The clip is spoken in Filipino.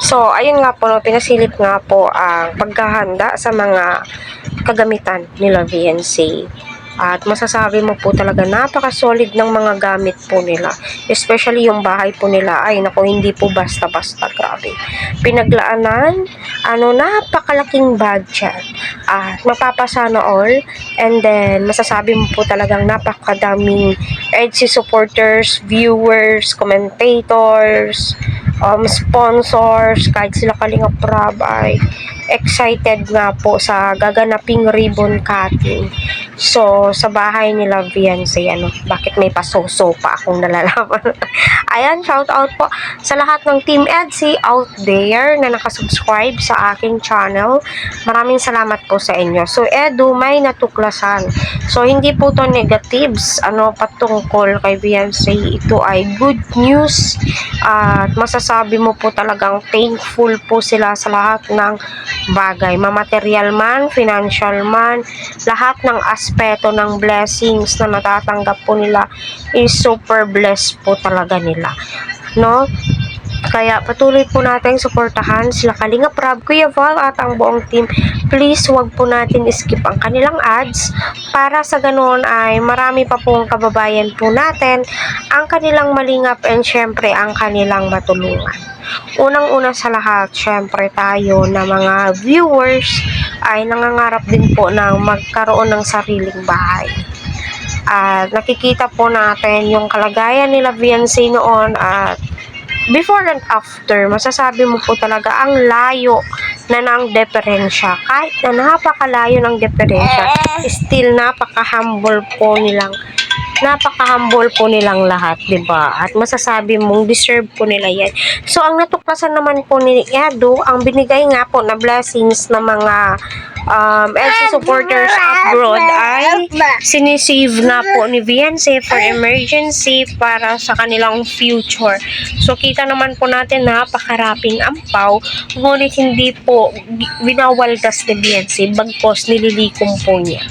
So, ayun nga po, no, pinasilip nga po ang paghahanda sa mga kagamitan nila VNC. At masasabi mo po talaga napaka-solid ng mga gamit po nila. Especially yung bahay po nila ay naku, hindi po basta-basta, grabe. Pinaglaanan, napakalaking budget. At mapapasana all. And then, masasabi mo po talagang napakadaming EDSI supporters, viewers, commentators, sponsors, kahit sila Kalingap Rab ay excited nga po sa gaganaping ribbon cutting. So, sa bahay nila Viancy, bakit may pasoso pa akong nalalaman? Ayan, shout out po sa lahat ng Team EDSI out there na nakasubscribe sa aking channel. Maraming salamat po sa inyo. So, Edu, may natuklasan. So, hindi po to negatives, patungkol kay Viancy. Ito ay good news. At masasabi mo po talagang thankful po sila sa lahat ng bagay. Mamaterial man, financial man, lahat ng aspeto ng blessings na natatanggap po nila is super blessed po talaga nila. No? Kaya patuloy po natin suportahan sila Kalingap Rab, Kuya Val at ang buong team. Please wag po natin skip ang kanilang ads para sa ganoon ay marami pa pong kababayan po natin ang kanilang malingap and syempre ang kanilang matulungan. Unang-una sa lahat, syempre tayo na mga viewers ay nangangarap din po ng magkaroon ng sariling bahay. At nakikita po natin yung kalagayan nila VNC noon at before and after, masasabi mo po talaga ang layo na ng diferensya. Kahit na napakalayo ng diferensya, still napaka-humble po nilang lahat, 'di ba? At masasabi mong deserve po nila 'yan. So ang natuklasan naman po ni Edu, ang binigay nga po na blessings ng mga EDSI supporters abroad ay sinisave na po ni VNC for emergency para sa kanilang future. So kita naman po natin napakaraping ampaw, ngunit hindi po binawaldas ni VNC, bagkos nililikom po niya.